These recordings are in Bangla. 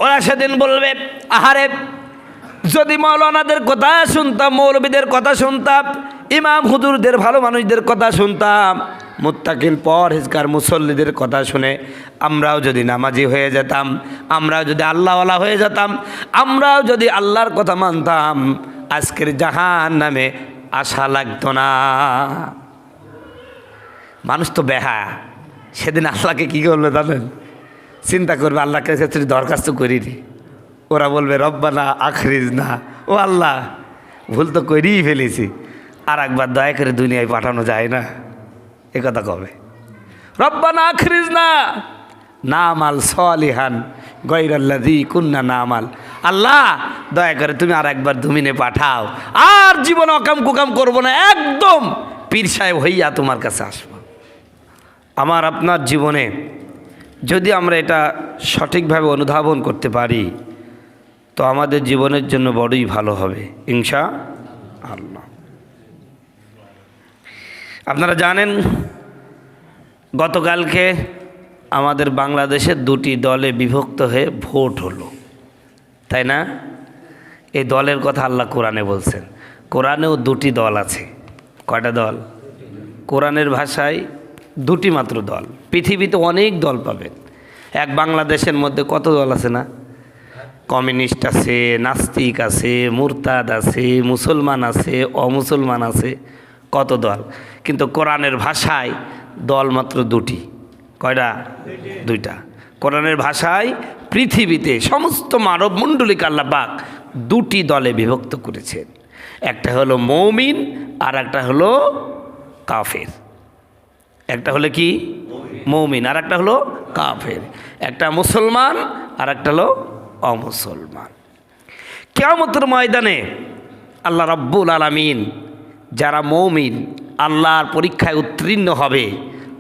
ওরা সেদিন বলবে, আহারে যদি মৌলানাদের কথা শুনতাম, মৌলবীদের কথা শুনতাম, ইমাম হুজুরদের ভালো মানুষদের কথা শুনতাম, মুত্তাকিন পরহেজগার মুসল্লিদের কথা শুনে আমরাও যদি নামাজি হয়ে যেতাম, আমরাও যদি আল্লাহওয়ালা হয়ে যেতাম, আমরাও যদি আল্লাহর কথা মানতাম, আজকের জাহান্নামে আশা লাগতো না। মানুষ তো বেহায়া, সেদিন আল্লাহকে কী করবে জানেন? চিন্তা করবে আল্লাহকে কাছে দরখাস্ত করিনি। ওরা বলবে রব্বানা আখরিজনা, ও আল্লাহ ভুল তো করেই ফেলেছি, আর একবার দয়া করে দুনিয়ায় পাঠানো যায় না? এ কথা কবে? রব্বানা আখরিজনা নামাল সালিহান গায়রাল্লাযী কুন্না নামাল। আল্লাহ দয়া করে তুমি আর একবার জমিনে পাঠাও, আর জীবনে অকাম কুকাম করবো না, একদম পীর সাহেব হইয়া তোমার কাছে আসবো। আমার আপনার জীবনে যদি আমরা এটা সঠিকভাবে অনুধাবন করতে পারি তো আমাদের জীবনের জন্য বড়ই ভালো হবে ইনশাআল্লাহ। আপনারা জানেন গতকালকে আমাদের বাংলাদেশের দুটি দলে বিভক্ত হয়ে ভোট হলো, তাই না? এই দলের কথা আল্লাহ কোরআনে বলছেন। কোরআনেও দুটি দল আছে। কয়টা দল? কোরআনের ভাষায় দুটি মাত্র দল। পৃথিবীতে অনেক দল পাবেন। এক বাংলাদেশের মধ্যে কত দল আছে না? কমিউনিস্ট আছে, নাস্তিক আছে, মুরতাদ আছে, মুসলমান আছে, অমুসলমান আছে, কত দল। কিন্তু কোরআনের ভাষায় দল মাত্র দুটি। কয়টা? দুইটা। কোরআনের ভাষায় পৃথিবীতে সমস্ত মানব মণ্ডলীকে আল্লাহ পাক দুটি দলে বিভক্ত করেছেন। একটা হলো মুমিন আর একটা হলো কাফের। একটা হলো কি? মুমিন, আর একটা হলো কাফের। একটা মুসলমান আর একটা হলো অমুসলমান। কিয়ামতের ময়দানে আল্লাহ রাব্বুল আলামিন যারা মুমিন, আল্লাহর পরীক্ষায় উত্তীর্ণ হবে,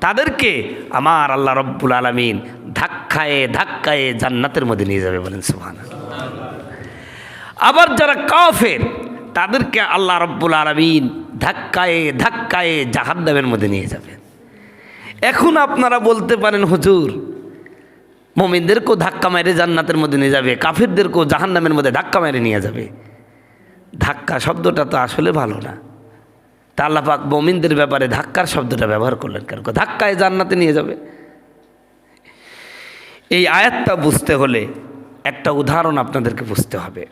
তাদেরকে আমার আল্লাহ রাব্বুল আলামিন ধাক্কায়ে ধাক্কায়ে জান্নাতের মধ্যে নিয়ে যাবে, বলেন সুবহানাল্লাহ। আবার যারা কাফের তাদেরকে আল্লাহ রাব্বুল আলামিন ধাক্কায়ে ধাক্কায়ে জাহান্নামের মধ্যে নিয়ে যাবে। এখন আপনারা বলতে পারেন, হুজুর মুমিনদেরকেও ধাক্কা মেরে জান্নাতের মধ্যে নিয়ে যাবে, কাফেরদেরকেও জাহান্নামের মধ্যে ধাক্কা মেরে নিয়ে যাবে। ধাক্কা শব্দটা তো আসলে ভালো না। তা আল্লাহ পাক মুমিনদের ব্যাপারে ধাক্কার শব্দটা ব্যবহার করলেন কেন? ধাক্কায় জান্নাতে নিয়ে যাবে। এই আয়াতটা বুঝতে হলে একটা উদাহরণ আপনাদেরকে বুঝতে হবে।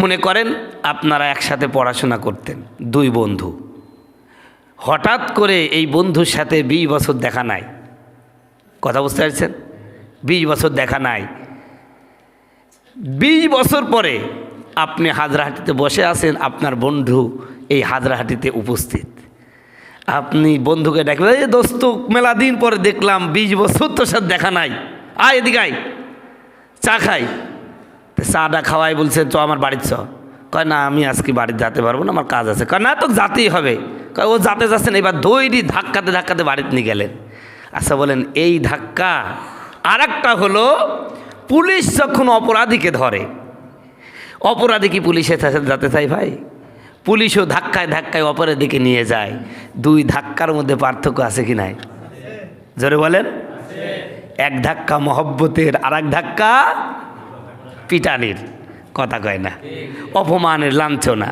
মনে করেন আপনারা একসাথে পড়াশোনা করতেন, দুই বন্ধু। হঠাৎ করে এই বন্ধুর সাথে 20 বছর দেখা নাই। কথা বুঝতে পারছেন? 20 বছর দেখা নাই। 20 বছর পরে আপনি হাজরাহাটিতে বসে আছেন, আপনার বন্ধু এই হাজরাহাটিতে উপস্থিত। আপনি বন্ধুকে ডাকবেন, এই দোস্ত মেলা দিন পরে দেখলাম, 20 বছর তোর সাথে দেখা নাই, আয় এদিকে আয়, চা খাই। চাটা খাওয়াই বলছে চ আমার বাড়ির চ। কয় না আমি আজকে বাড়িতে যেতে পারবো না, আমার কাজ আছে। কয় না তোকে যেতেই হবে। কয় ও যাতে যাচ্ছেন, এবার দৈরি ধাক্কাতে ধাক্কাতে বাড়িতে নিয়ে গেলেন। আচ্ছা বলেন, এই ধাক্কা। আর একটা হলো পুলিশ যখন অপরাধীকে ধরে, অপরাধী কি পুলিশের সাথে যেতে চাই ভাই? পুলিশও ধাক্কায় ধাক্কায় অপরাধীকে নিয়ে যায়। দুই ধাক্কার মধ্যে পার্থক্য আছে কি নাই? জোরে বলেন। এক ধাক্কা মহব্বতের, আর এক ধাক্কা পিটানির। কথা কয় না, অপমানের, লাঞ্ছনা।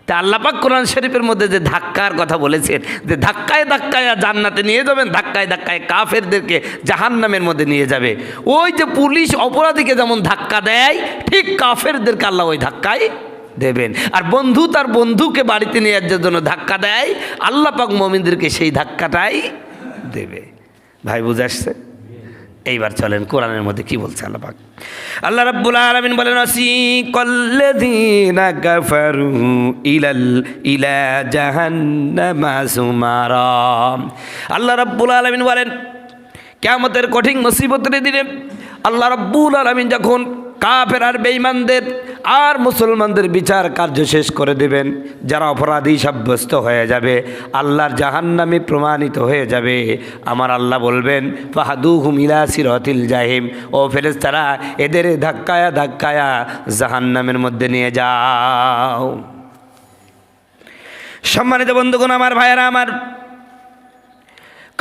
তা আল্লাহ পাক কোরআন শরীফের মধ্যে যে ধাক্কার কথা বলেছেন, যে ধাক্কায় ধাক্কায় জান্নাতে নিয়ে যাবেন, ধাক্কায় ধাক্কায় কাফেরদেরকে জাহান্নামের মধ্যে নিয়ে যাবে। ওই যে পুলিশ অপরাধীকে যেমন ধাক্কা দেয়, ঠিক কাফেরদেরকে আল্লাহ ওই ধাক্কায় দেবেন। আর বন্ধু তার বন্ধুকে বাড়িতে নিয়ে যাওয়ার জন্য ধাক্কা দেয়, আল্লাহ পাক মুমিনদেরকে সেই ধাক্কাটাই দেবে। ভাই বুঝে আসছে? এইবার চলেন কোরআনের মধ্যে কি বলছে আল্লাহ পাক। আল্লাহ রাব্বুল আলামিন বলেন, আসিকাল্লাযীনা কাফারু ইলা জাহান্নামা যুমারা। আল্লাহ রাব্বুল আলামিন বলেন, কিয়ামতের কঠিন মুসিবতের দিনে আল্লাহ রাব্বুল আলামিন যখন কাফের আর বেঈমানদের আর মুসলমানদের বিচার কার্য শেষ করে দেবেন, যারা অপরাধী সাব্যস্ত হয়ে যাবে, আল্লাহর জাহান্নামে প্রমাণিত হয়ে যাবে, আমার আল্লাহ বলবেন ফাহাদুহুম ইলা সিরাতিল জাহিম, ও ফেরেশতারা এদের ধাক্কায়া ধাক্কায়া জাহান্নামের মধ্যে নিয়ে যাও। সম্মানিত বন্ধুগণ, আমার ভাইয়েরা, আমার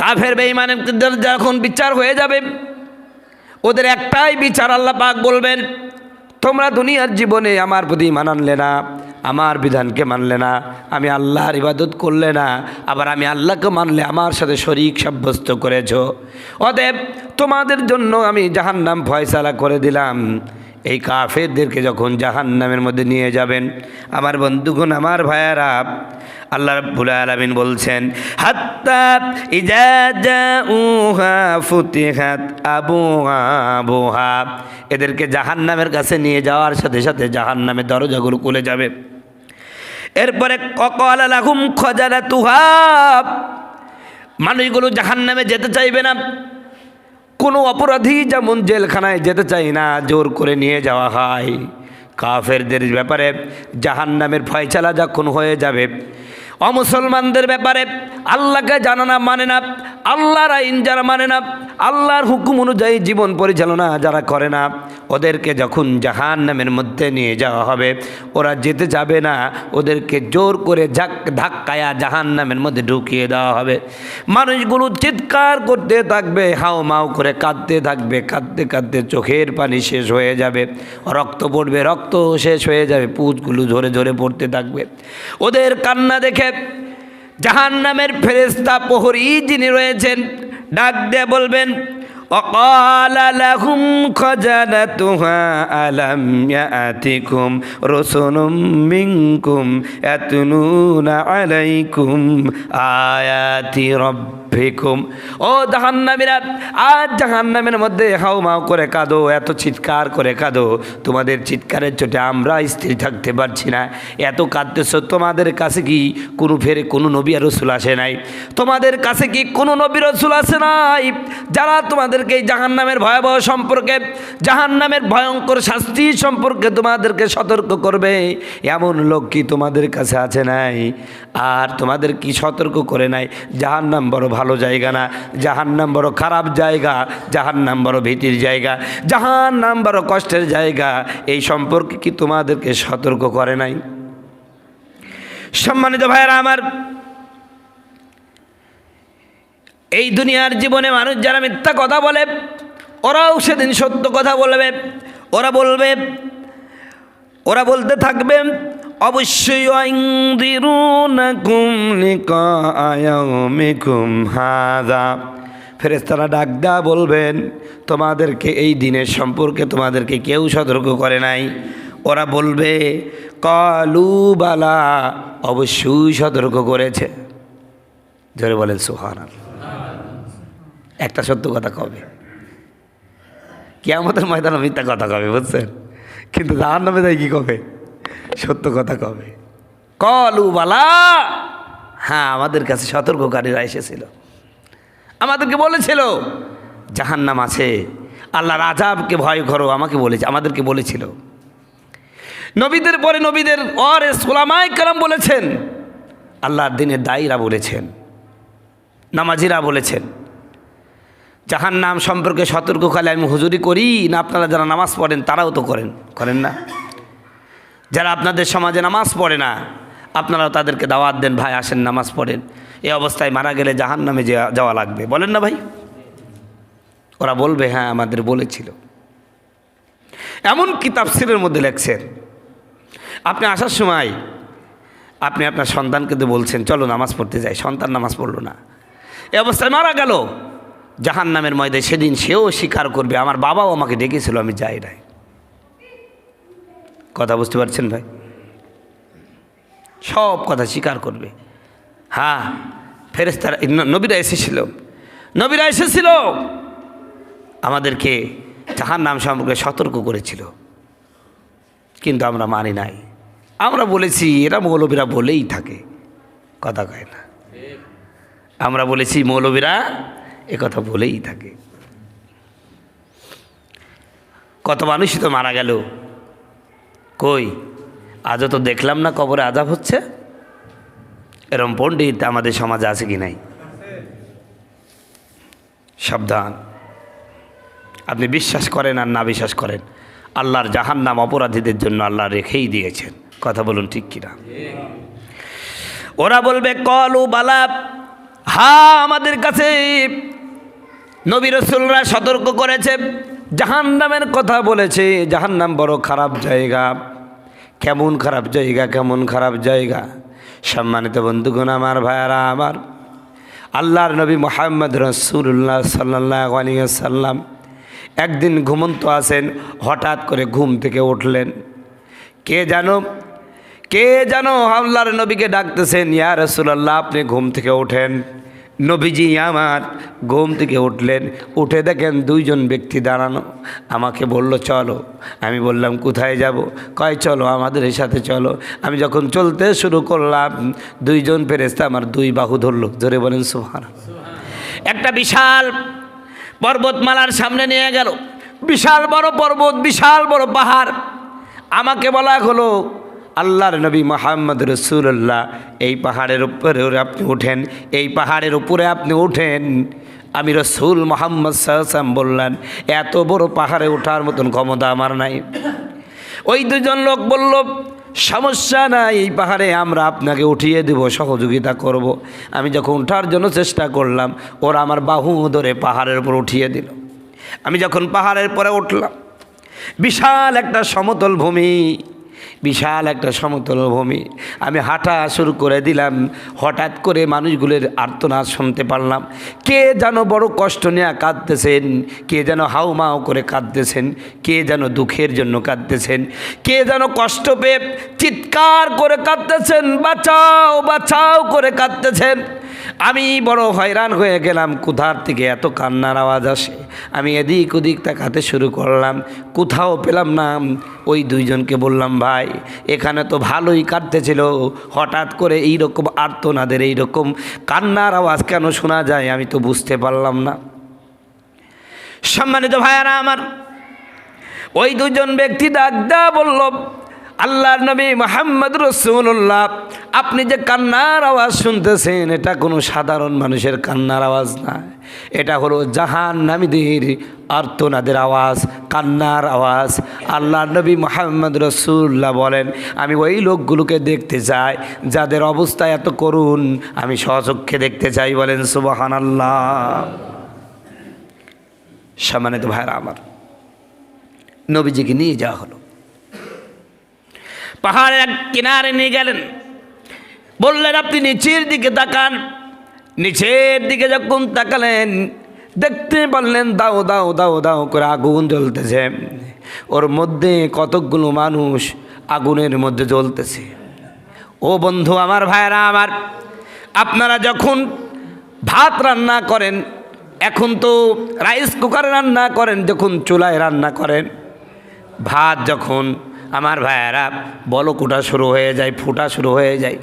কাফের বেঈমানদের যখন বিচার হয়ে যাবে, ওদের একটাই বিচার, আল্লাহ পাক বলবেন তোমরা দুনিয়ার জীবনে আমার প্রতি ঈমান আনলে না, আমার বিধানকে মানলে না, আমি আল্লাহর ইবাদত করলে না, আবার আমি আল্লাহকে মানলে আমার সাথে শরীক সাব্যস্ত করেছ, অতএব তোমাদের জন্য আমি জাহান্নাম ফয়সালা করে দিলাম। এই কাফেরদেরকে যখন জাহান্নামের মধ্যে নিয়ে যাবেন, আমার বন্ধুগণ, আমার ভাইয়ারা, আল্লাহ রাব্বুল আলামিন বলছেন হাত্তা ইজা জাউহা ফুতিহাত আবওয়াবুহা, এদেরকে জাহান্নামের কাছে নিয়ে যাওয়ার সাথে সাথে জাহান্নামের দরজাগুলো খুলে যাবে। এরপরে ক্বালা লাহুম খাজানাতুহা, মানুষগুলো জাহান্নামে যেতে চাইবে না। কোনো অপরাধী যেমন জেলখানায় যেতে চাই না, জোর করে নিয়ে যাওয়া হয়, কাফেরদের ব্যাপারে জাহান্নামের ফয়সালা যখন হয়ে যাবে, অমুসলমানদের ব্যাপারে আল্লাহকে জানা না, মানে না, আল্লাহর আইন যারা মানে না, আল্লাহর হুকুম অনুযায়ী জীবন পরিচালনা যারা করে না, ওদেরকে যখন জাহান্নামের মধ্যে নিয়ে যাওয়া হবে, ওরা যেতে যাবে না, ওদেরকে জোর করে ধাক্কায়া জাহান্নামের মধ্যে ঢুকিয়ে দেওয়া হবে। মানুষগুলো চিৎকার করতে থাকবে, হাও মাও করে কাঁদতে থাকবে, কাঁদতে কাঁদতে চোখের পানি শেষ হয়ে যাবে, রক্ত পড়বে, রক্ত শেষ হয়ে যাবে, পুঁজগুলো ঝরে ঝরে পড়তে থাকবে। ওদের কান্না দেখে জাহান্নামের ফেরেশতা প্রহরী যিনি রয়েছেন ডাক দিয়ে বলবেন وقال لهم خزنتها ألم يأتكم رسل منكم يتلون عليكم آيات ربكم ও জাহান্নামীরা, আজ জাহান্নামের মধ্যে হাউমাউ করে কাঁদো, এত চিৎকার করে কাঁদো, তোমাদের চিৎকারের চোটে আমরা স্থির থাকতে পারছি না, এত কাঁদতেছো। তোমাদের কাছে কি কোনো নবী আর রাসূল আসে নাই? তোমাদের কাছে কি কোনো নবী রাসূল আসে নাই যারা তোমাদেরকে এই জাহান্নামের ভয়াবহ সম্পর্কে, জাহান্নামের ভয়ঙ্কর শাস্তি সম্পর্কে তোমাদেরকে সতর্ক করবে? এমন লোক কি তোমাদের কাছে আছে নাই? আর তোমাদের কি সতর্ক করে নাই? জাহান্নাম বড় ভালো জায়গা না, জাহান্নাম বড় খারাপ জায়গা, জাহান্নাম বড় ভীতির জায়গা, জাহান্নাম বড় কষ্টের জায়গা, এই সম্পর্কে কি তোমাদেরকে সতর্ক করে নাই? সম্মানিত ভাইয়েরা আমার, এই দুনিয়ার জীবনে মানুষ যারা মিথ্যা কথা বলে, ওরাও সেদিন সত্য কথা বলবে। ওরা বলতে থাকবে অবশ্যই আইনদিরুনাকুম লিকা ইয়াউমিকুম হাযা, ফেরেশতারা ডাক দেয়া বলবেন তোমাদেরকে এই দিনের সম্পর্কে তোমাদেরকে কেউ সতর্ক করে নাই। ওরা বলবে কালু বালা, অবশ্যই সতর্ক করেছে। জোরে বলেন সুবহানাল্লাহ। একটা সত্য কথা কবে, কিয়ামতের ময়দানে মিথ্যা কথা কবে, বুঝছেন? কিন্তু জাহান্নামে যাই কি কবে? সত্য কথা কবে। কলু বালা, হ্যাঁ, আমাদের কাছে সতর্ককারীরা এসেছিল, আমাদেরকে বলেছিল জাহান্নাম আছে, আল্লাহর আযাবকে ভয় করো, আমাদেরকে বলেছিল। নবীদের পরে নবীদের ওয়ারিস উলামায়ে কেরাম বলেছেন, আল্লাহর দ্বীনের দায়ীরা বলেছেন, নামাজিরা বলেছেন, জাহান্নাম সম্পর্কে সতর্ক খালি আমি হুজুরি করি না, আপনারা যারা নামাজ পড়েন তারাও তো করেন না? যারা আপনাদের সমাজে নামাজ পড়ে না, আপনারাও তাদেরকে দাওয়াত দেন, ভাই আসেন নামাজ পড়েন, এই অবস্থায় মারা গেলে জাহান্নামে যাওয়া লাগবে, বলেন না ভাই? ওরা বলবে হ্যাঁ আমাদের বলেছিল। এমন কি তাফসীরের মধ্যে লেখছেন, আপনি আসার সময় আপনি আপনার সন্তানকে তো বলছেন চলো নামাজ পড়তে যাই, সন্তান নামাজ পড়লো না, এই অবস্থায় মারা গেল, জাহান্নামের ময়দানে সেদিন সেও স্বীকার করবে আমার বাবাও আমাকে ডেকেছিল, আমি যাই নাই। কথা বুঝতে পারছেন ভাই? সব কথা স্বীকার করবে। হ্যাঁ, ফেরেশতারা, নবীরা এসেছিল, আমাদেরকে জাহান্নাম সম্পর্কে সতর্ক করেছিল, কিন্তু আমরা মানি নাই। আমরা বলেছি এরা মৌলবীরা বলেই থাকে, কথা কয় না। আমরা বলেছি মৌলবীরা এ কথা বলেই থাকে। কত মানুষই তো মারা গেল, কই আজও তো দেখলাম না কবরে আযাব হচ্ছে। এরম পণ্ডিত আমাদের সমাজে আছে কি নাই? সাবধান, আপনি বিশ্বাস করেন আর না বিশ্বাস করেন, আল্লাহর জাহান্নাম অপরাধীদের জন্য আল্লাহ রেখেই দিয়েছেন। কথা বলুন ঠিক কিনা? ওরা বলবে কলু বালা, হ্যাঁ আমাদের কাছে নবী রাসূলরা সতর্ক করেছে, জাহান্নামের কথা বলেছে। জাহান্নাম বড় খারাপ জায়গা। কেমন খারাপ জায়গা, কেমন খারাপ জায়গা। সম্মানিত বন্ধুগণ, আমার ভাইয়ারা আমার, আল্লাহর নবী মুহাম্মদ রাসূলুল্লাহ সাল্লাল্লাহু আলাইহি ওয়াসাল্লাম একদিন ঘুমন্ত আছেন, হঠাৎ করে ঘুম থেকে উঠলেন। কে যেন আল্লাহর নবীকে ডাকতেছেন, ইয়া রাসূলুল্লাহ আপনি ঘুম থেকে ওঠেন। নবীজি আমার ঘুম থেকে উঠলেন, উঠে দেখেন দুইজন ব্যক্তি দাঁড়ানো। আমাকে বলল চলো। আমি বললাম কোথায় যাব? কয় চলো আমাদের সাথে চলো। আমি যখন চলতে শুরু করলাম, দুইজন ফেরেশতা আমার দুই বাহু ধরলো। জোরে বলেন সুবহানাল্লাহ। একটা বিশাল পর্বতমালার সামনে নিয়ে গেল। বিশাল বড় পর্বত, বিশাল বড় পাহাড়। আমাকে বলা হলো, আল্লাহর নবী মুহাম্মদ রাসূলুল্লাহ এই পাহাড়ের উপরে আপনি ওঠেন, এই পাহাড়ের উপরে আপনি ওঠেন। আমি রাসূল মুহাম্মদ সাল্লাল্লাহু আলাইহি ওয়াসাল্লাম বললেন, এত বড় পাহাড়ে ওঠার মতন ক্ষমতা আমার নাই। ওই দুজন লোক বলল, সমস্যা নাই, এই পাহাড়ে আমরা আপনাকে উঠিয়ে দেব, সহযোগিতা করব। আমি যখন ওঠার জন্য চেষ্টা করলাম, ওরা আমার বাহু ধরে পাহাড়ের উপর উঠিয়ে দিল। আমি যখন পাহাড়ের পরে উঠলাম, বিশাল একটা সমতল ভূমি, বিশাল একটা সমতল ভূমি। আমি হাঁটা শুরু করে দিলাম। হঠাৎ করে মানুষগুলোর আর্তনাদ শুনতে পারলাম। কে যেন বড় কষ্ট নিয়ে কাঁদতেছেন, কে যেন হাউমাউ করে কাঁদতেছেন, কে যেন দুঃখের জন্য কাঁদতেছেন, কে যেন কষ্ট পেয়ে চিৎকার করে কাঁদতেছেন, বাঁচাও বাঁচাও করে কাঁদতেছেন। আমি বড় হয়রান হয়ে গেলাম, কোথার থেকে এত কান্নার আওয়াজ আসে। আমি এদিক ওদিক তাকাতে শুরু করলাম, কোথাও পেলাম না। ওই দুইজনকে বললাম, ভাই এখানে তো ভালোই কাটতেছিল, হঠাৎ করে এইরকম আর্তনাদের এইরকম কান্নার আওয়াজ কেন শোনা যায়, আমি তো বুঝতে পারলাম না। সম্মানিত ভাইয়ারা আমার, ওই দুজন ব্যক্তি ডাক দেয়া বলল, আল্লাহর নবী মুহাম্মদ রাসূলুল্লাহ আপনি যে কান্নার আওয়াজ শুনতেছেন, এটা কোনো সাধারণ মানুষের কান্নার আওয়াজ না, এটা হলো জাহান্নামীদের আর্তনাদের আওয়াজ, কান্নার আওয়াজ। আল্লাহর নবী মুহাম্মদ রাসূলুল্লাহ বলেন, আমি ওই লোকগুলোকে দেখতে চাই যাদের অবস্থা এত করুণ, আমি স্বচক্ষে দেখতে চাই। বলেন সুবহানাল্লাহ। সম্মানিত ভাইরা আমার, নবীজিকে নিয়ে যাওয়া হলো, পাহাড়ের এক কিনারে নিয়ে গেলেন। বললেন আপনি নিচের দিকে তাকান। নিচের দিকে যখন তাকালেন, দেখতে পারলেন দাও দাও দাও দাও করে আগুন জ্বলতেছে। ওর মধ্যে কতকগুলো মানুষ আগুনের মধ্যে জ্বলতেছে। ও বন্ধু আমার, ভাইরা আমার, আপনারা যখন ভাত রান্না করেন, এখন তো রাইস কুকারে রান্না করেন, যখন চুলায় রান্না করেন, ভাত যখন আমার ভাইয়ারা বলক ওঠা শুরু হয়ে যায়, ফোটা শুরু হয়ে যায়,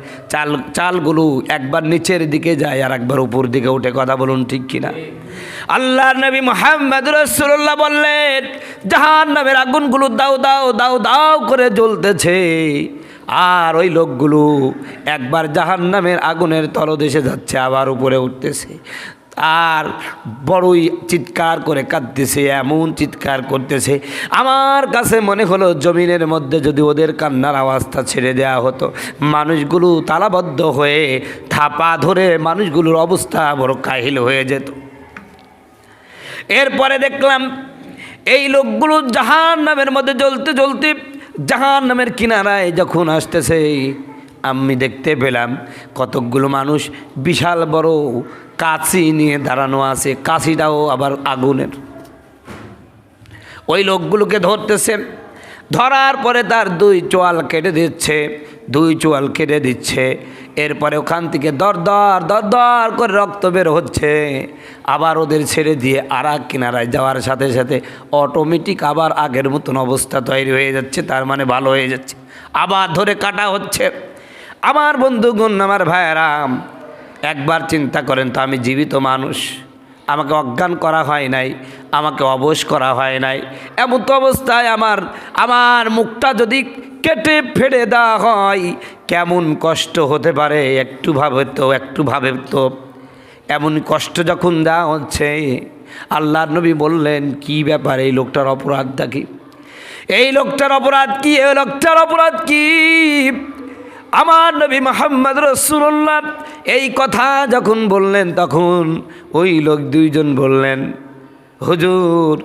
চালগুলো একবার নিচের দিকে যায় আর একবার উপর দিকে উঠে। কথা বলুন ঠিক কিনা? আল্লাহর নবী মুহাম্মদ রাসূলুল্লাহ বললেন, জাহান্নামের আগুনগুলো দাও দাও দাও দাও করে জ্বলতেছে, আর ওই লোকগুলো একবার জাহান্নামের আগুনের তলদেশে যাচ্ছে, আবার উপরে উঠতেছে, আর বড়ই চিৎকার করে কাঁদতেছে, এমন চিৎকার করতেছে। আমার কাছে মনে হলো জমিনের মধ্যে যদি ওদের কান্নার আওয়াজটা ছেড়ে দেওয়া হতো, মানুষগুলো তালাবদ্ধ হয়ে থাপা ধরে মানুষগুলোর অবস্থা বড় কাহিল হয়ে যেত। এরপরে দেখলাম এই লোকগুলো জাহান্নামের মধ্যে জ্বলতে জ্বলতে জাহান্নামের কিনারায় যখন আসতেছে, আমি দেখতে পেলাম কতকগুলো মানুষ বিশাল বড় কাঁচি নিয়ে দাঁড়ানো আছে, কাঁচিটাও আবার আগুনের। ওই লোকগুলোকে ধরতেছে, ধরার পরে তার দুই চোয়াল কেটে দিচ্ছে, এরপরে ওখান থেকে দর দর করে রক্ত বের হচ্ছে। আবার ওদের ছেড়ে দিয়ে আর এক কিনারায় যাওয়ার সাথে সাথে অটোমেটিক আবার আগের মতন অবস্থা তৈরি হয়ে যাচ্ছে, তার মানে ভালো হয়ে যাচ্ছে। আবার ধরে কাটা হচ্ছে। আমার বন্ধুগণ, আমার ভাইয়েরা, একবার চিন্তা করেন তো, আমি জীবিত মানুষ, আমাকে অজ্ঞান করা হয় নাই, আমাকে অবশ করা হয় নাই, এমন তো অবস্থায় আমার মুখটা যদি কেটে ফেড়ে দেওয়া হয়, কেমন কষ্ট হতে পারে একটু ভাবে তো। এমন কষ্ট যখন দেওয়া হচ্ছে, আল্লাহর নবী বললেন, কি ব্যাপার, এই লোকটার অপরাধটা কি? এই লোকটার অপরাধ কি? এই লোকটার অপরাধ কি? আমার নবী মুহাম্মদ রাসূলুল্লাহ এই কথা যখন বললেন, তখন ওই লোক দুইজন বললেন, হুজুর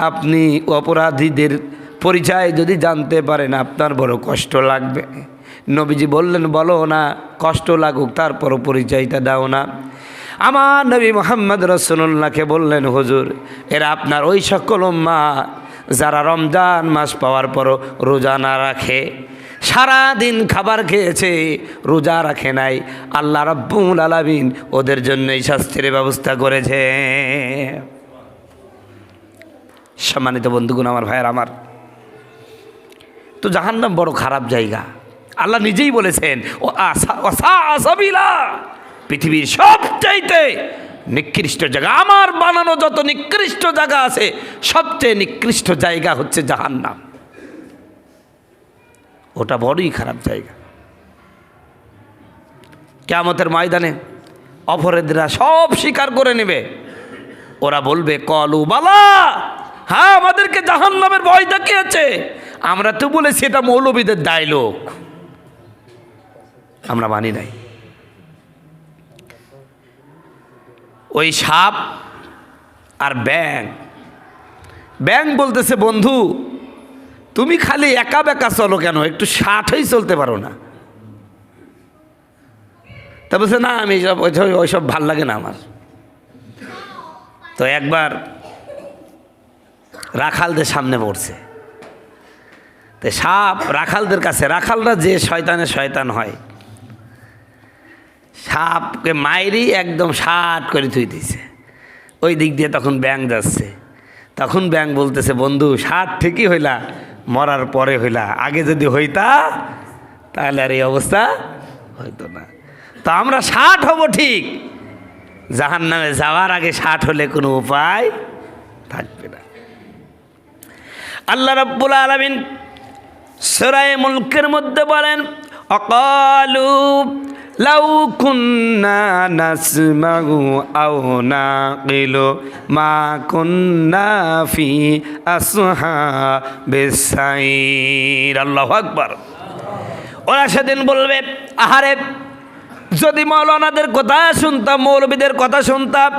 আপনি অপরাধীদের পরিচয় যদি জানতে পারেন আপনার বড় কষ্ট লাগবে। নবীজি বললেন, বলো না, কষ্ট লাগুক, তারপরও পরিচয়টা দাও না। আমার নবী মুহাম্মদ রাসূলুল্লাহকে বললেন, হুজুর, এরা আপনার ওই সকল উম্মাত যারা রমজান মাস পাওয়ার পরও রোজা না রাখে, সারা দিন খাবার খেয়েছে, রোজা রাখে নাই। আল্লাহ রাব্বুল আলামিন ওদের জন্য এই শাস্তির ব্যবস্থা করেছে। সম্মানিত বন্ধুগণ, আমার ভাইয়ের আমার, তো জাহান্নাম বড় খারাপ জায়গা। আল্লাহ নিজেই বলেছেন, ও আসাবিলা, পৃথিবীর সবচাইতে নিকৃষ্ট জায়গা, আমার বানানো যত নিকৃষ্ট জায়গা আছে সবচেয়ে নিকৃষ্ট জায়গা হচ্ছে জাহান্নাম। ওটা বড়ই খারাপ জায়গা। কিয়ামতের ময়দানে অপরাধীরা সব স্বীকার করে নেবে। ওরা বলবে, কলু বালা, হ্যাঁ আমাদেরকে জাহান্নামের ভয় দেখিয়েছে, আমরা তো বলেছি এটা মৌলবীদের ডায়লগ, আমরা মানি নাই। ওই সাপ আর ব্যাং বলতেছে, বন্ধু তুমি খালি একা বেকা চলো কেন, একটু সাথেই চলতে পারো না? তা বলছে, না আমি ওইসব ভাল লাগে না আমার। তো একবার রাখালদের সামনে পড়ছে। তো সাপ রাখালদের কাছে, রাখালরা যে শয়তানের শয়তান হয়, সাপকে মাইরি একদম শাট করে থুই দিছে। ওই দিক দিয়ে তখন ব্যাং যাচ্ছে। তখন ব্যাং বলতেছে, বন্ধু শাট ঠিকই হইলা, মরার পরে হইলা, আগে যদি হইতা তাহলে আর এই অবস্থা হইতো না। তো আমরা শাট হব ঠিক, জাহান্নামে যাওয়ার আগে শাট হলে কোনো উপায় থাকবে না। আল্লাহ রাব্বুল আলামিন সূরা মুলকের মধ্যে বলেন, অকালু লাউ কুন্না নাসমাউ আও নাকিলু মা কুন্না ফি আসহাবিস সাইর। আল্লাহু আকবার। ওরা সেদিন বলবে, আহারে যদি মৌলানাদের কথা শুনতাম, মৌলবীদের কথা শুনতাম,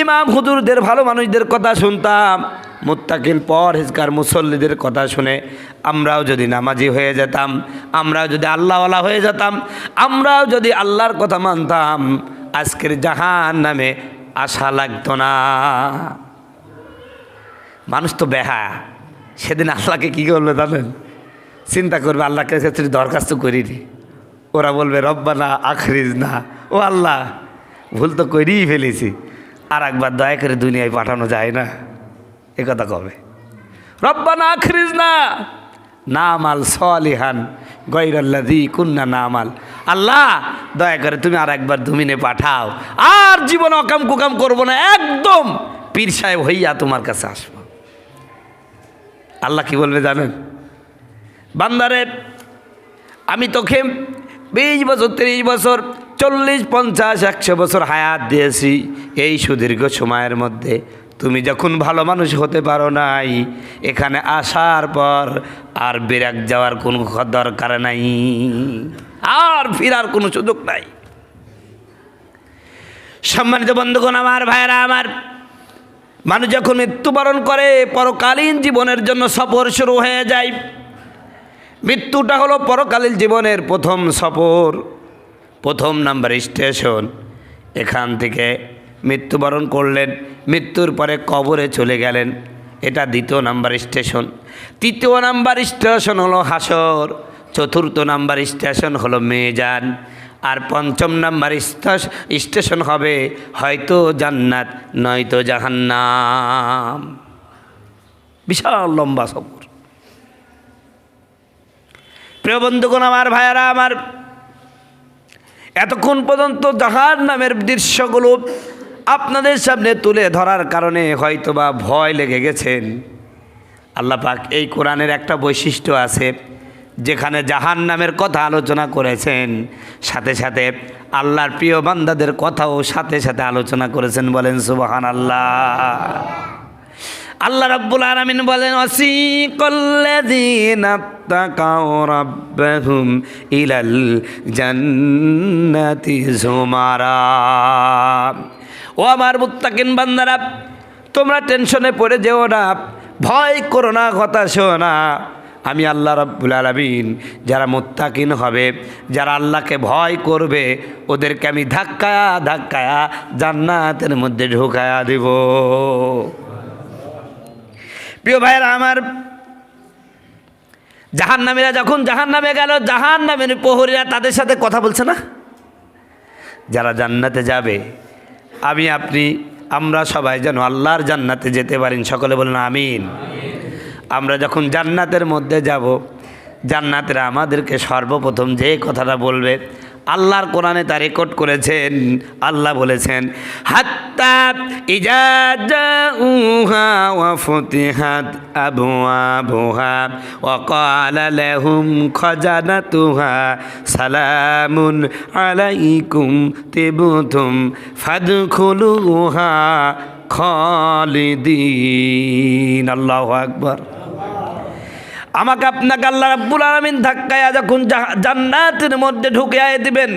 ইমাম হুজুরদের, ভালো মানুষদের কথা শুনতাম, মুত্তাকিল পরহেজগার মুসল্লিদের কথা শুনে আমরাও যদি নামাজি হয়ে যেতাম, আমরাও যদি আল্লাহওয়ালা হয়ে যেতাম, আমরাও যদি আল্লাহর কথা মানতাম, আজকের জাহান্নামে আশা লাগতো না। মানুষ তো বেহা, সেদিন আল্লাহকে কী করবে জানেন? চিন্তা করবে, আল্লাহকে কাছে দরখাস্ত করিনি। ওরা বলবে, রব্বানা আখরিজনা, ও আল্লাহ ভুল তো করেই ফেলেছি, আর একবার দয়া করে দুনিয়ায় পাঠানো যায় না? এ কথা কবে? রব্বানা আখরিজনা নামাল সালিহান গায়রাল্লাযী কুন্না নামাল। আল্লাহ দয়া করে তুমি আর একবার দুমিনে পাঠাও, আর জীবনে অকাম কুকাম করবো না, একদম পীর সাহেব হইয়া তোমার কাছে আসবো। আল্লাহ কি বলবে জানেন? বান্দারে, আমি তোকে 20 বছর 30 বছর 40 50 100 বছর হায়াত দিয়েছি। এই সুদীর্ঘ সময়ের মধ্যে তুমি যখন ভালো মানুষ হতে পারো নাই, এখানে আসার পর আর বেরাক যাওয়ার কোনো দরকার নাই, আর ফিরার কোনো সুযোগ নাই। সম্মানিত বন্ধুগণ, আমার ভাইয়েরা আমার, মানুষ যখন মৃত্যুবরণ করে, পরকালীন জীবনের জন্য সফর শুরু হয়ে যায়। মৃত্যুটা হলো পরকালীন জীবনের প্রথম সফর, প্রথম নাম্বার স্টেশন। এখান থেকে মৃত্যুবরণ করলেন, মৃত্যুর পরে কবরে চলে গেলেন, এটা দ্বিতীয় নাম্বার স্টেশন। তৃতীয় নাম্বার স্টেশন হলো হাসর, চতুর্থ নাম্বার স্টেশন হলো মেজান, আর পঞ্চম নাম্বার স্টেশন হবে হয়তো জান্নাত নয়তো জাহান্নাম। বিশাল লম্বা সফর। প্রিয় বন্ধুগণ, আমার ভাইয়েরা আমার, এতক্ষণ পর্যন্ত জাহান্নামের দৃশ্যগুলো আপনাদের সামনে তুলে ধরার কারণে হয়তোবা ভয় লেগে গেছেন। আল্লাহ পাক এই কোরআনের একটা বৈশিষ্ট্য আছে, যেখানে জাহান্নামের কথা আলোচনা করেছেন, সাথে সাথে আল্লাহর প্রিয় বান্দাদের কথাও সাথে সাথে আলোচনা করেছেন। বলেন সুবহানাল্লাহ। আল্লাহ রাব্বুল আলামিন বলেন, ওয়াসিকাল্লাযীনা তাকাউ রাব্বাহুম ইলাল জান্নাতি যুমারা। ও আমার মুত্তাকিন বান্দারা, তোমরা টেনশনে পড়ে যেও না। ভয় করো না, হতাশ হও না। আমি আল্লাহ রাব্বুল আলামিন যারা মুত্তাকিন হবে, যারা আল্লাহকে ভয় করবে, ওদেরকে আমি ধাক্কায়া ধাক্কায়া জান্নাতের মধ্যে ঢুকায়া দিব। প্রিয় ভাইরা আমার, জাহান্নামীরা যখন জাহান্নামে গেল, জাহান্নামের প্রহরীরা তাদের সাথে কথা বলছে না? যারা জান্নাতে যাবে, আমি আপনি আমরা সবাই যেন আল্লাহর জান্নাতে যেতে পারেন, সকলে বলেন আমিন। আমরা যখন জান্নাতের মধ্যে যাব, জান্নাতেরা আমাদেরকে সর্বপ্রথম যে কথাটা বলবে, আল্লাহর কোরআনে তা রেকর্ড করেছেন। আল্লাহ বলেছেন, হাত্তা ইজা জাউহা ওয়া ফুতিহাত আবওয়াবুহা ওয়া ক্বালা লাহুম খাজানাতুহা সালামুন আলাইকুম তিবতুম ফাদখুলুহা খালিদিন। আল্লাহু আকবার। আমাকে আপনাকে আল্লাহ রাব্বুল আলামিন ধাক্কায়া যখন জান্নাতের মধ্যে ঢুকিয়ে দিবেন,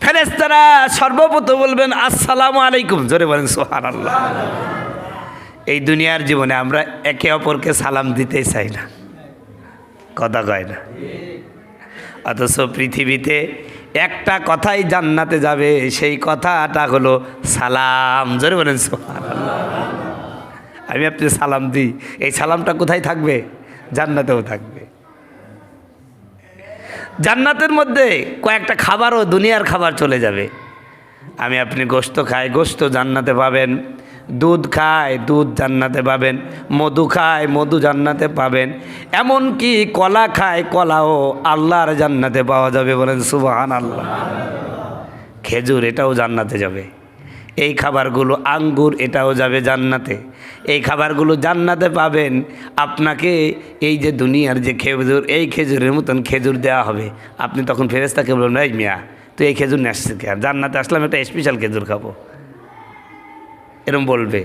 ফেরেশতারা সর্বপ্রথম বলবেন আসসালামু আলাইকুম। জোরে বলেন সুবহানাল্লাহ। এই দুনিয়ার জীবনে আমরা একে অপরকে সালাম দিতেই চাই না, কথা কয় না। অথচ পৃথিবীতে একটা কথাই জান্নাতে যাবে, সেই কথাটা হলো সালাম। জোরে বলেন সুবহানাল্লাহ। আমি আপনি সালাম দিই, এই সালামটা কোথায় থাকবে? জান্নাতেও থাকবে। জান্নাতের মধ্যে কয়েকটা খাবারও দুনিয়ার খাবার চলে যাবে। আমি আপনি গোশত খাই, গোশত জান্নাতে পাবেন। দুধ খায়, দুধ জান্নাতে পাবেন। মধু খায়, মধু জান্নাতে পাবেন। এমনকি কলা খায়, কলাও আল্লাহর জান্নাতে পাওয়া যাবে। বলেন সুবহানাল্লাহ। খেজুর, এটাও জান্নাতে যাবে। এই খাবারগুলো, আঙ্গুর, এটাও যাবে জান্নাতে। এই খাবারগুলো জান্নাতে পাবেন। আপনাকে এই যে দুনিয়ার যে খেজুর, এই খেজুরের মতন খেজুর দেওয়া হবে। আপনি তখন ফেরেশতাকে বলবেন, এই মিয়া তুই এই খেজুর নিয়ে আসছিস কেন? জান্নাতে আসলাম, একটা স্পেশাল খেজুর খাবো, এরকম বলবে।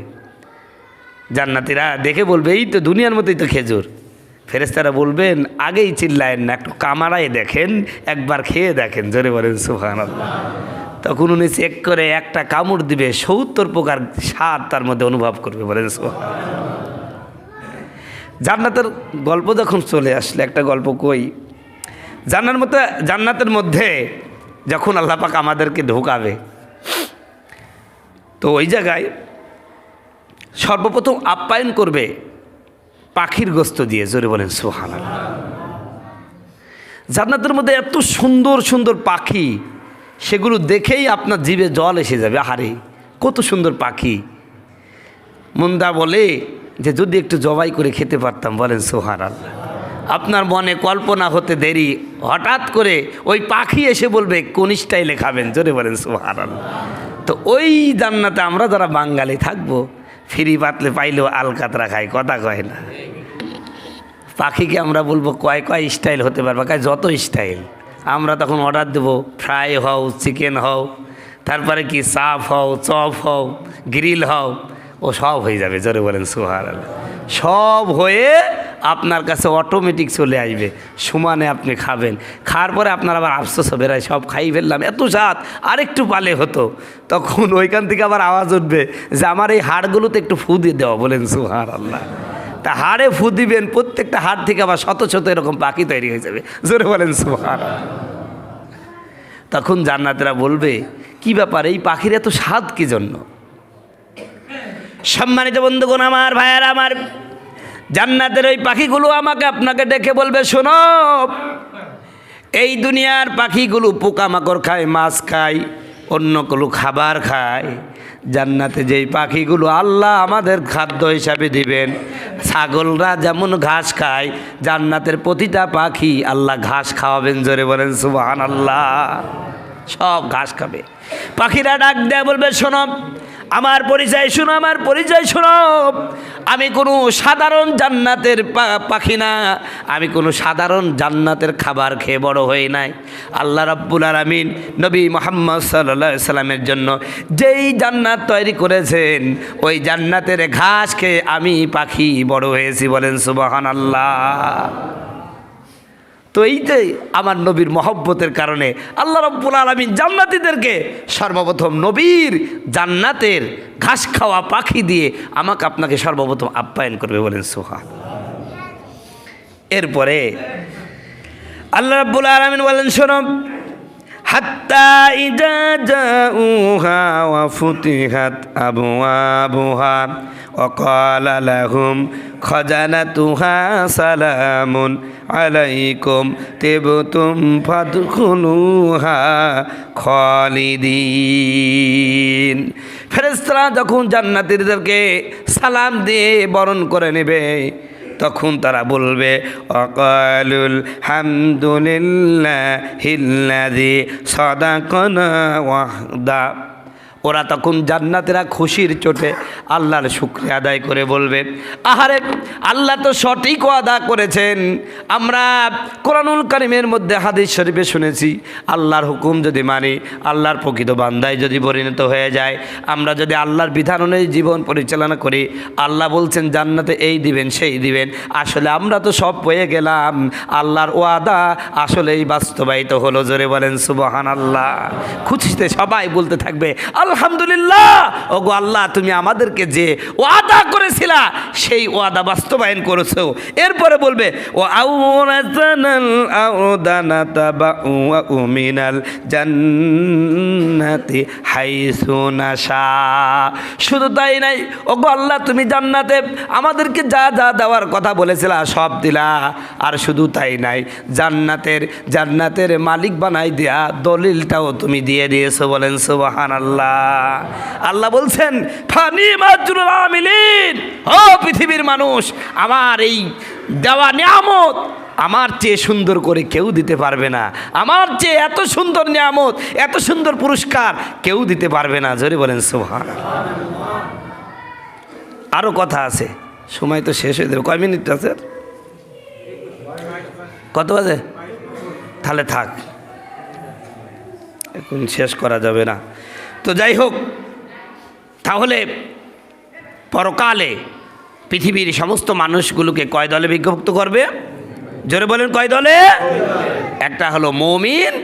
জান্নাতীরা দেখে বলবে, এই তো দুনিয়ার মতোই তো খেজুর। ফেরেশতারা বলবেন, আগেই চিল্লায়েন না, একটু কামারায় দেখেন, একবার খেয়ে দেখেন। জোরে বলেন সুবহানাল্লাহ। তখন উনি চেক করে একটা কামড় দিবে, ৭০ প্রকার স্বাদ তার মধ্যে অনুভব করবে। বলেন জান্নাতের গল্প যখন চলে আসলে, একটা গল্প কই। জান্নাতের মধ্যে যখন আল্লাহ পাক আমাদেরকে ঢোকাবে, তো ওই জায়গায় সর্বপ্রথম আপ্যায়ন করবে পাখির গোস্ত দিয়ে। জোরে বলেন সুবহানাল্লাহ। জান্নাতের মধ্যে এত সুন্দর সুন্দর পাখি, সেগুলো দেখেই আপনার জিভে জল এসে যাবে। আহারে কত সুন্দর পাখি। মুন্দা বলে যে যদি একটু জবাই করে খেতে পারতাম। বলেন সুবহানাল্লাহ। আপনার মনে কল্পনা হতে দেরি, হঠাৎ করে ওই পাখি এসে বলবে কোন স্টাইলে খাবেন। জোরে বলেন সুবহানাল্লাহ। তো ওই জান্নাতে আমরা যারা বাঙালি থাকবো, ফিরি পাতলে পাইলেও আলকাতরা খাই, কথা কয় না। পাখিকে আমরা বলবো কয় কয় স্টাইল হতে পারবে, কয় যত স্টাইল। আমরা তখন অর্ডার দেবো, ফ্রাই হও, চিকেন হও, তারপরে কি চাপ হও, চপ হও, গ্রিল হও, ও সব হয়ে যাবে। জোরে বলেন সুবহানাল্লাহ। সব হয়ে আপনার কাছে অটোমেটিক চলে আসবে, সমানে আপনি খাবেন। খাওয়ার পরে আপনার আবার আফসোস হবে, রায় সব খাই ফেললাম, এত স্বাদ, আরেকটু পালে হতো। তখন ওইখান থেকে আবার আওয়াজ উঠবে যে আমার এই হাড়গুলোতে একটু ফু দিয়ে দেওয়া। বলেন সুবহানাল্লাহ। তা হাড়ে ফু দিবেন, প্রত্যেকটা হাড় থেকে আবার শত শত এরকম পাখি তৈরি হয়ে যাবে। জোরে বলেন সুবহানাল্লাহ। তখন জান্নাতীরা বলবে, কি ব্যাপার, এই পাখির এত স্বাদ কি জন্য? সম্মানিত বন্ধুগণ আমার, ভাইয়ার আমার, জান্নাতের ওই পাখিগুলো আমাকে আপনাকে ডেকে বলবে, শোনো, এই দুনিয়ার পাখিগুলো পোকামাকড় খায়, মাছ খায়, অন্য কোনো খাবার খায়। জান্নাতে যেই পাখিগুলো আল্লাহ আমাদের খাদ্য হিসাবে দিবেন, ছাগলরা যেমন ঘাস খায়, জান্নাতের প্রতিটা পাখি আল্লাহ ঘাস খাওয়াবেন। জোরে বলেন সুবহানাল্লাহ। সব ঘাস খাবে। পাখিরা ডাক দেয়া বলবে, শোনো, আমার পরিচয় শোনো, আমার পরিচয় শোনো। আমি কোনো সাধারণ জান্নাতের পাখি না, আমি কোনো সাধারণ জান্নাতের খাবার খেয়ে বড় হয়ে নাই। আল্লাহ রাব্বুল আলামিন নবী মুহাম্মদ সাল্লাল্লাহু আলাইহি সাল্লামের জন্য যেই জান্নাত তৈরি করেছেন, ওই জান্নাতের ঘাস খেয়ে আমি পাখি বড় হয়েছি। বলেন সুবহানাল্লাহ। তো এইটাই আমার নবীর মহব্বতের কারণে আল্লাহ রাব্বুল আলামিন জান্নাতীদেরকে সর্বপ্রথম নবীর জান্নাতের ঘাস খাওয়া পাখি দিয়ে আমাকে আপনাকে সর্বপ্রথম আপ্যায়ন করবে, বলেন সুবহান। এরপরে আল্লাহ রাব্বুল আলামিন বলেন, শোনো, হাত্তা ইজা জাউহা ওয়া ফুতিহাত আবওয়াবুহা ওয়া ক্বালা লাহুম খাজানাতুহা সালামুন আলাইকুম তিবতুম ফাদখুলুহা খালিদিন। ফেরেশতারা যখন জান্নাতীদেরকে সালাম দিয়ে বরণ করে নেবে, তখন তারা বলবে, অকালুল হামদুলিল্লাহিল্লাযী সাদাকানা ওয়াহদা। ওরা তখন জান্নাতীরা খুশির চোটে আল্লাহর শুকরিয়া আদায় করে বলবে, আহারে আল্লাহ তো সঠিক ওয়াদা করেছেন। আমরা কোরআনুল কারীমের মধ্যে হাদিস শরীফে শুনেছি, আল্লাহর হুকুম যদি মানি, আল্লাহর প্রকৃত বান্দায় যদি পরিণত হয়ে যায়, আমরা যদি আল্লাহর বিধান অনুযায়ী জীবন পরিচালনা করি, আল্লাহ বলছেন জান্নাতে এই দিবেন সেই দিবেন। আসলে আমরা তো সব পেয়ে গেলাম, আল্লাহর ওয়াদা আসলেই বাস্তবায়িত হলো। জোরে বলেন সুবহানাল্লাহ। খুশিতে সবাই বলতে থাকবে, আলহামদুলিল্লাহ, ওগো আল্লাহ, তুমি আমাদেরকে যে ওয়াদা করেছিলা সেই ওয়াদা বাস্তবায়ন করেছো। এরপরে বলবে, ও আউরাতানাল আউদানা তাবাউ মিনাল জান্নাতি হাইসু নাশা। শুধু তাই নাই, ওগো আল্লাহ, তুমি জান্নাতে আমাদেরকে যা যা দেওয়ার কথা বলেছিলা সব দিলা। আর শুধু তাই নাই, জান্নাতের মালিক বানাই দেয়া দলিলটাও তুমি দিয়ে দিয়েছো। বলেন সুবহানাল্লাহ। আল্লাহ বলছেন, ফানি মাজরুল আমিলিন, ও পৃথিবীর মানুষ, আমার এই দেওয়া নিয়ামত আমার চেয়ে সুন্দর করে কেউ দিতে পারবে না। আমার চেয়ে এত সুন্দর নিয়ামত, এত সুন্দর পুরস্কার কেউ দিতে পারবে না। জোরে বলেন সুবহানাল্লাহ। আরো কথা আছে, সময় তো শেষ হয়ে যাবে। কয় মিনিট আছে? কত বাজে? তাহলে থাক, এখন শেষ করা যাবে না। তো যাই হোক, তাহলে পরকালে পৃথিবীর সমস্ত মানুষগুলোকে কয় দলে বিভক্ত করবে? জোরে বলেন, কয় দলে? একটা হলো মুমিন,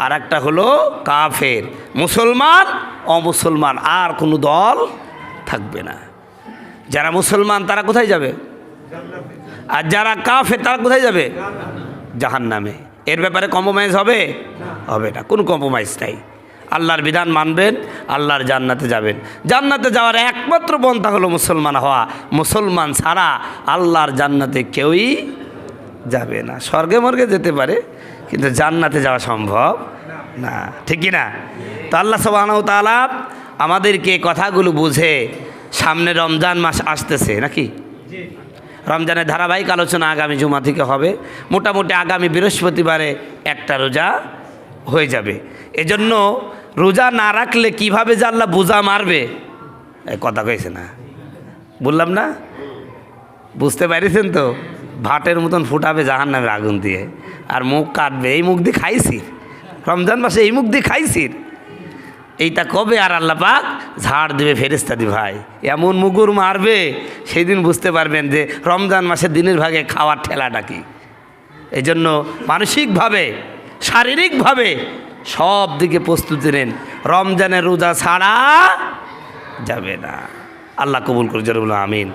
আর একটা হলো কাফের, মুসলমান অমুসলমান, আর কোনো দল থাকবে না। যারা মুসলমান তারা কোথায় যাবে? আর যারা কাফের তারা কোথায় যাবে? জাহান্নামে। এর ব্যাপারে কম্প্রোমাইজ হবে? হবে না, কোনো কম্প্রোমাইজ নাই। আল্লাহর বিধান মানবেন, আল্লাহর জান্নাতে যাবেন। জান্নাতে যাওয়ার একমাত্র পন্থা হলো মুসলমান হওয়া। মুসলমান ছাড়া আল্লাহর জান্নাতে কেউই যাবে না। স্বর্গে মর্গে যেতে পারে, কিন্তু জান্নাতে যাওয়া সম্ভব না, ঠিক কি না? তো আল্লাহ সুবহানাহু ওয়া তাআলা আমাদেরকে কথাগুলো বুঝে, সামনে রমজান মাস আসতেছে নাকি? রমজানের ধারাবাহিক আলোচনা আগামী জুমা থেকে হবে। মোটামুটি আগামী বৃহস্পতিবারে একটা রোজা হয়ে যাবে। এজন্য রোজা না রাখলে কিভাবে যে আল্লাহ বোঝা মারবে, কথা কইছে না, বললাম না? বুঝতে পারিছেন তো? ভাটের মতন ফুটাবে জাহান্নামের আগুন দিয়ে, আর মুখ কাটবে। এই মুখ দিয়ে খাইছি রমজান মাসে, এই মুখ দিয়ে খাইছি, এইটা কবে আর আল্লাহ পাক ঝাড় দেবে ফেরেশতা দি ভাই, এমন মুগুর মারবে, সেই দিন বুঝতে পারবেন যে রমজান মাসের দিনের ভাগে খাওয়ার ঠেলাটা কি। এই জন্য মানসিকভাবে, শারীরিকভাবে সব দিকে প্রস্তুতি নেন। রমজানের রোজা ছাড়া যাবে না। আল্লাহ কবুল করে, জোরে বলুন আমিন।